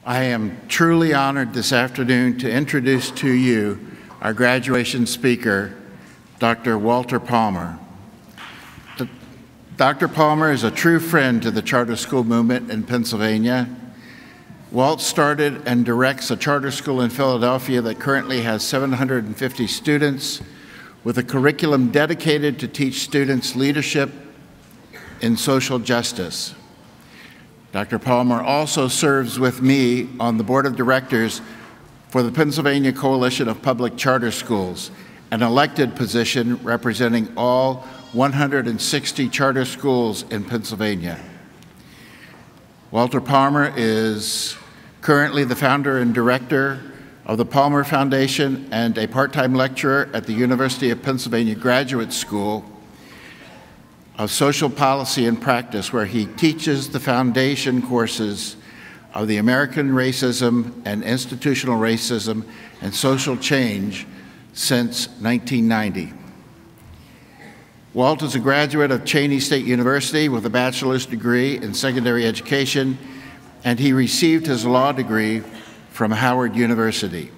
I am truly honored this afternoon to introduce to you our graduation speaker, Dr. Walter Palmer. Dr. Palmer is a true friend to the charter school movement in Pennsylvania. Walt started and directs a charter school in Philadelphia that currently has 750 students with a curriculum dedicated to teach students leadership in social justice. Dr. Palmer also serves with me on the board of directors for the Pennsylvania Coalition of Public Charter Schools, an elected position representing all 160 charter schools in Pennsylvania. Walter Palmer is currently the founder and director of the Palmer Foundation and a part-time lecturer at the University of Pennsylvania Graduate School of Social Policy and Practice, where he teaches the foundation courses of the American Racism and Institutional Racism and Social Change since 1990. Walt is a graduate of Cheyney State University with a bachelor's degree in secondary education, and he received his law degree from Howard University.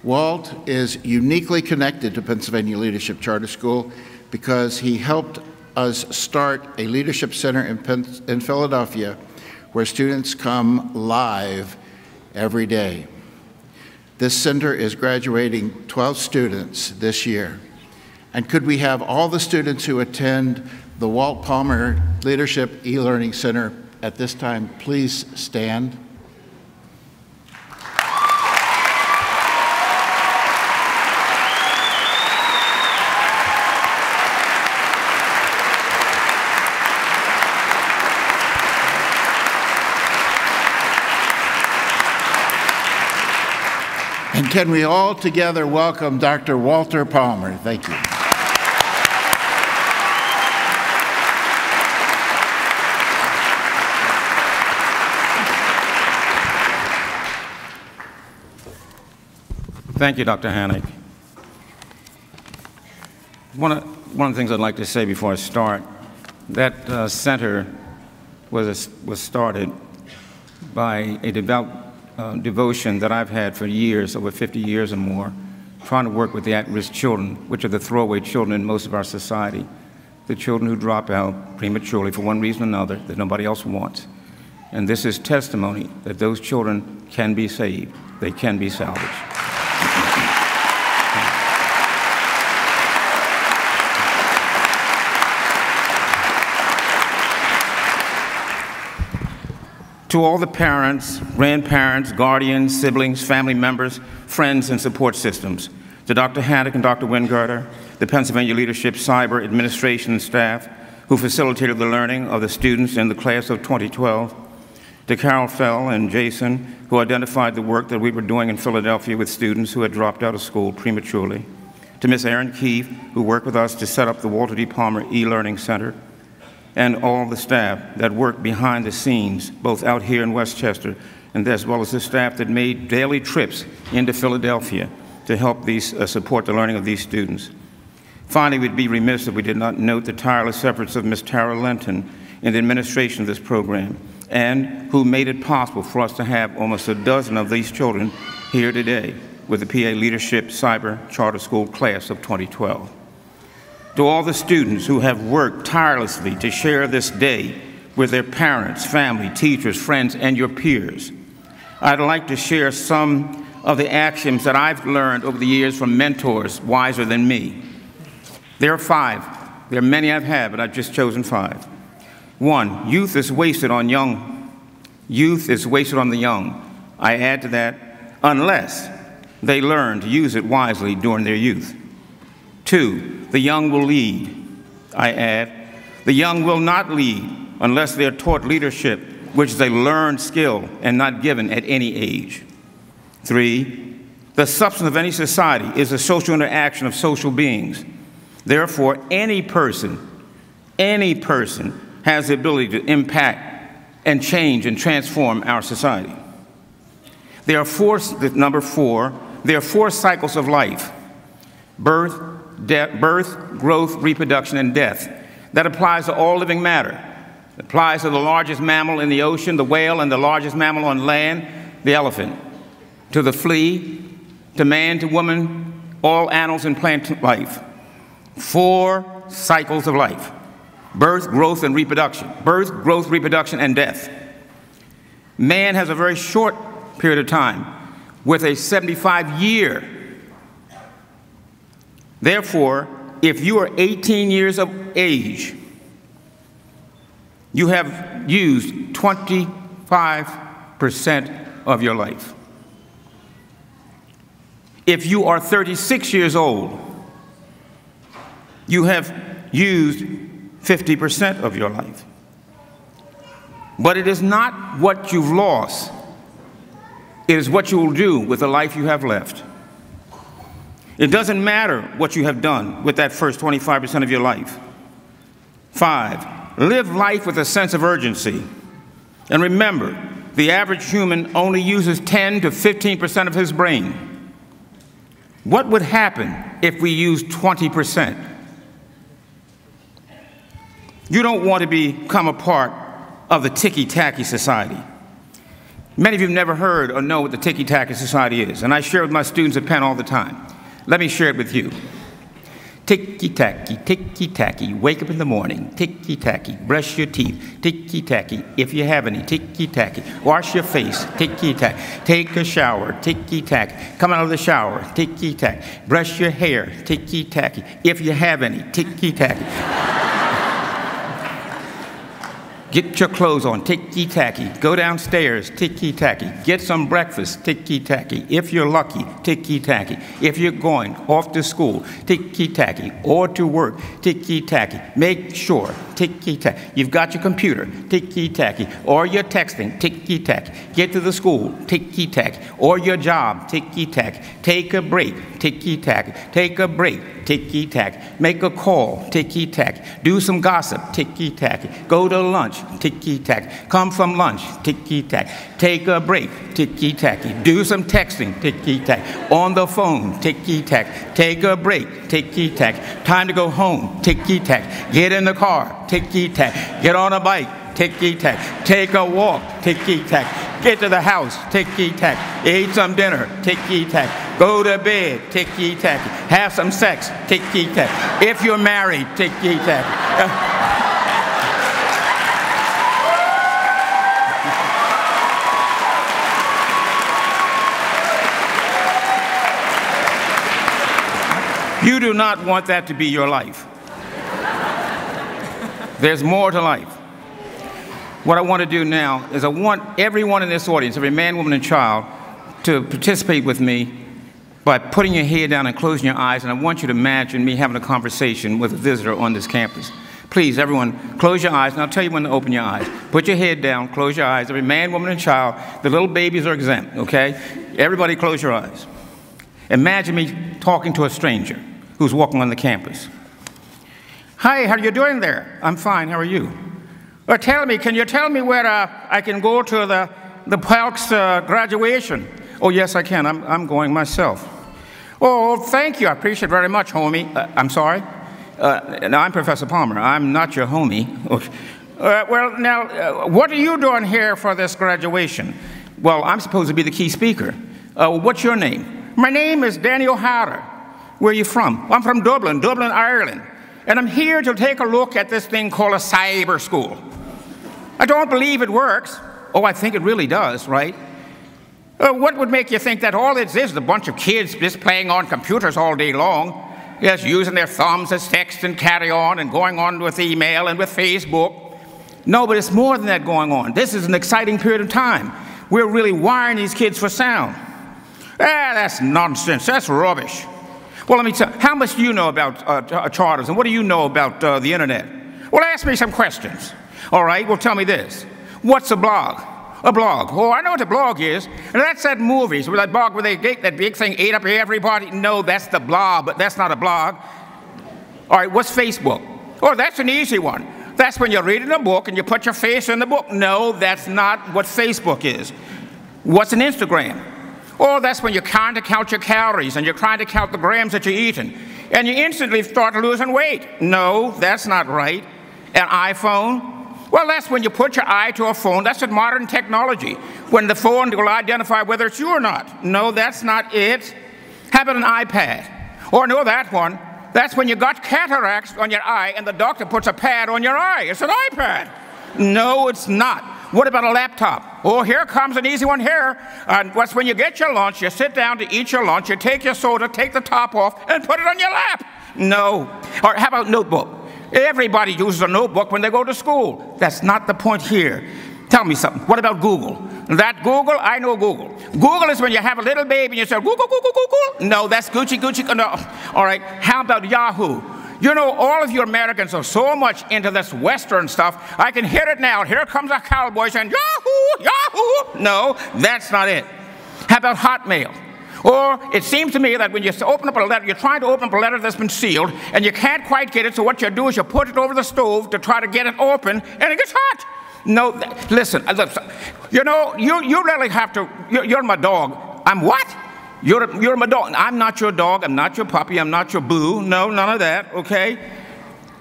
Walt is uniquely connected to Pennsylvania Leadership Charter School because he helped us start a leadership center in Philadelphia where students come live every day. This center is graduating 12 students this year. And could we have all the students who attend the Walt Palmer Leadership e-Learning Center at this time please stand? And can we all together welcome Dr. Walter Palmer? Thank you. Thank you, Dr. Hannock. One of the things I'd like to say before I start, that center was started by a devout devotion that I've had for years, over 50 years or more, trying to work with the at-risk children, which are the throwaway children in most of our society, the children who drop out prematurely for one reason or another that nobody else wants. And this is testimony that those children can be saved. They can be salvaged. To all the parents, grandparents, guardians, siblings, family members, friends, and support systems, to Dr. Hannock and Dr. Wingarter, the Pennsylvania Leadership Cyber Administration and staff who facilitated the learning of the students in the class of 2012, to Carol Fell and Jason, who identified the work that we were doing in Philadelphia with students who had dropped out of school prematurely, to Ms. Erin Keefe, who worked with us to set up the Walter D. Palmer e-Learning Center, and all the staff that worked behind the scenes, both out here in Westchester, and as well as the staff that made daily trips into Philadelphia to help support the learning of these students. Finally, we'd be remiss if we did not note the tireless efforts of Ms. Tara Linton in the administration of this program, and who made it possible for us to have almost a dozen of these children here today with the PA Leadership Cyber Charter School class of 2012. To all the students who have worked tirelessly to share this day with their parents, family, teachers, friends, and your peers, I'd like to share some of the axioms that I've learned over the years from mentors wiser than me. There are 5. There are many I've had, but I've just chosen 5. 1, youth is wasted on young. Youth is wasted on the young. I add to that, unless they learn to use it wisely during their youth. 2, the young will lead. I add, the young will not lead unless they are taught leadership, which is a learned skill and not given at any age. 3, the substance of any society is the social interaction of social beings. Therefore, any person has the ability to impact and change and transform our society. There are number 4, there are 4 cycles of life: birth, growth, reproduction, and death. That applies to all living matter. It applies to the largest mammal in the ocean, the whale, and the largest mammal on land, the elephant, to the flea, to man, to woman, all animals and plant life. 4 cycles of life: birth, growth, and reproduction. Birth, growth, reproduction, and death. Man has a very short period of time with a 75-year. Therefore, if you are 18 years of age, you have used 25% of your life. If you are 36 years old, you have used 50% of your life. But it is not what you've lost. It is what you will do with the life you have left. It doesn't matter what you have done with that first 25% of your life. 5, live life with a sense of urgency. And remember, the average human only uses 10 to 15% of his brain. What would happen if we used 20%? You don't want to become a part of the ticky-tacky society. Many of you have never heard or know what the ticky-tacky society is, and I share with my students at Penn all the time. Let me share it with you. Ticky-tacky, ticky-tacky, wake up in the morning, ticky-tacky, brush your teeth, ticky-tacky, if you have any, ticky-tacky, wash your face, ticky-tacky, take a shower, ticky-tacky, come out of the shower, ticky-tacky, brush your hair, ticky-tacky, if you have any, ticky-tacky. Get your clothes on, ticky-tacky. Go downstairs, ticky-tacky. Get some breakfast, ticky-tacky. If you're lucky, ticky-tacky. If you're going off to school, ticky-tacky. Or to work, ticky-tacky. Make sure, ticky-tacky. You've got your computer, ticky-tacky. Or you're texting, ticky-tacky. Get to the school, ticky-tacky. Or your job, ticky-tacky. Take a break, ticky-tacky. Take a break, ticky-tacky. Make a call, ticky-tacky. Do some gossip, ticky-tacky. Go to lunch, ticky-tacky. Come from lunch, ticky-tacky. Take a break, ticky-tacky. Do some texting, ticky-tacky. On the phone, ticky-tacky. Take a break, ticky-tacky. Time to go home, ticky-tacky. Get in the car, ticky-tacky. Get on a bike, ticky-tacky. Take a walk, ticky-tacky. Get to the house, ticky-tacky. Eat some dinner, ticky-tacky. Go to bed, ticky-tacky. Have some sex, ticky-tacky. If you're married, ticky-tacky. You do not want that to be your life. There's more to life. What I want to do now is I want everyone in this audience, every man, woman, and child, to participate with me by putting your head down and closing your eyes, and I want you to imagine me having a conversation with a visitor on this campus. Please, everyone, close your eyes, and I'll tell you when to open your eyes. Put your head down, close your eyes. Every man, woman, and child. The little babies are exempt, okay? Everybody close your eyes. Imagine me talking to a stranger who's walking on the campus. Hi, how are you doing there? I'm fine, how are you? Can you tell me where I can go to the PALCS graduation? Oh, yes, I can. I'm going myself. Oh, thank you. I appreciate it very much, homie. I'm sorry? No, I'm Professor Palmer. I'm not your homie. Okay. Well, now, what are you doing here for this graduation? Well, I'm supposed to be the key speaker. What's your name? My name is Daniel Harder. Where are you from? I'm from Dublin, Ireland. And I'm here to take a look at this thing called a cyber school. I don't believe it works. Oh, I think it really does, right? What would make you think that all it is a bunch of kids just playing on computers all day long, just using their thumbs as text and carry on and going on with email and with Facebook? No, but it's more than that going on. This is an exciting period of time. We're really wiring these kids for sound. That's nonsense. That's rubbish. Well, let me tell you, how much do you know about charters, and what do you know about the internet? Well, ask me some questions. All right, well, tell me this. What's a blog? A blog. Oh, I know what a blog is. And that's that movies, where that blog where they get that big thing ate up everybody. No, that's the blob, but that's not a blog. All right, what's Facebook? Oh, that's an easy one. That's when you're reading a book and you put your face in the book. No, that's not what Facebook is. What's an Instagram? Oh, that's when you're trying to count your calories and you're trying to count the grams that you're eating. And you instantly start losing weight. No, that's not right. An iPhone? Well, that's when you put your eye to a phone. That's a modern technology. when the phone will identify whether it's you or not. No, that's not it. How about an iPad? Or no, that one. That's when you got cataracts on your eye and the doctor puts a pad on your eye. It's an iPad. No, it's not. What about a laptop? Oh, here comes an easy one here. And what's when you get your lunch, you sit down to eat your lunch, you take your soda, take the top off, and put it on your lap. No. Or how about notebook? Everybody uses a notebook when they go to school. That's not the point here. Tell me something. What about Google? That Google? I know Google. Google is when you have a little baby and you say, Google, Google, Google. No, that's Gucci, Gucci. No. All right. How about Yahoo? You know, all of you Americans are so much into this Western stuff. I can hear it now. Here comes a cowboy saying, Yahoo, Yahoo. No, that's not it. How about Hotmail? Or it seems to me that when you open up a letter, you're trying to open up a letter that's been sealed, and you can't quite get it, so what you do is you put it over the stove to try to get it open, and it gets hot. No, listen, you know, you really have to, you're my dog. I'm what? You're my dog. I'm not your dog, I'm not your puppy, I'm not your boo. No, none of that, okay?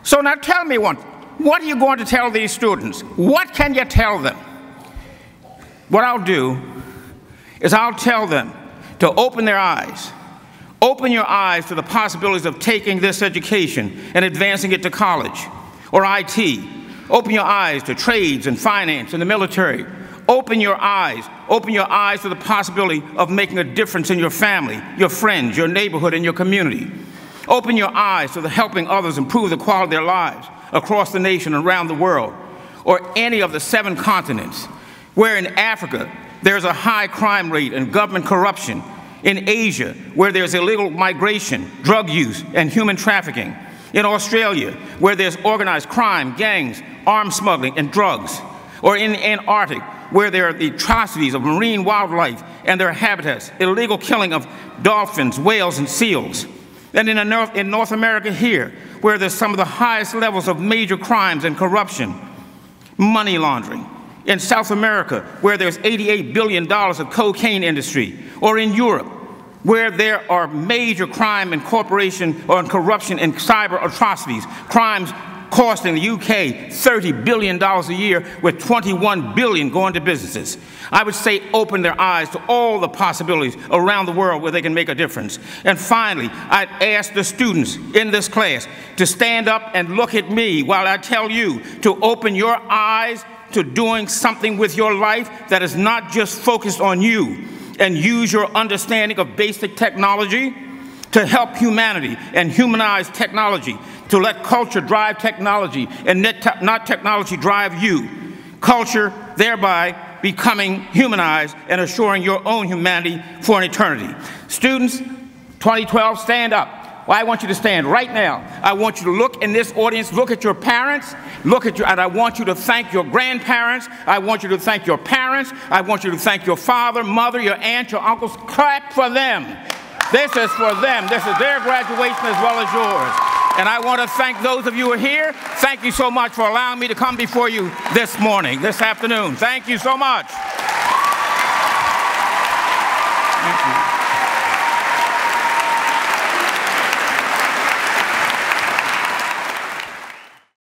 So now tell me one, what are you going to tell these students? What can you tell them? What I'll do is I'll tell them to open their eyes. Open your eyes to the possibilities of taking this education and advancing it to college or IT. Open your eyes to trades and finance and the military. Open your eyes to the possibility of making a difference in your family, your friends, your neighborhood, and your community. Open your eyes to the helping others improve the quality of their lives across the nation and around the world, or any of the 7 continents, where in Africa there's a high crime rate and government corruption, in Asia where there's illegal migration, drug use, and human trafficking, in Australia where there's organized crime, gangs, arms smuggling, and drugs, or in Antarctic where there are the atrocities of marine wildlife and their habitats, illegal killing of dolphins, whales, and seals. And in North America here, where there's some of the highest levels of major crimes and corruption, money laundering. In South America, where there's $88 billion of cocaine industry, or in Europe, where there are major crime and corruption and cyber atrocities, crimes costing the UK $30 billion a year, with $21 billion going to businesses. I would say open their eyes to all the possibilities around the world where they can make a difference. And finally, I'd ask the students in this class to stand up and look at me while I tell you to open your eyes to doing something with your life that is not just focused on you, and use your understanding of basic technology to help humanity and humanize technology, to let culture drive technology and not technology drive you. Culture thereby becoming humanized and assuring your own humanity for an eternity. Students, 2012, stand up. Well, I want you to stand right now. I want you to look in this audience, look at your parents, and I want you to thank your grandparents. I want you to thank your parents. I want you to thank your father, mother, your aunt, your uncles. Clap for them. This is for them. This is their graduation as well as yours. And I want to thank those of you who are here. Thank you so much for allowing me to come before you this morning, this afternoon. Thank you so much. Thank you.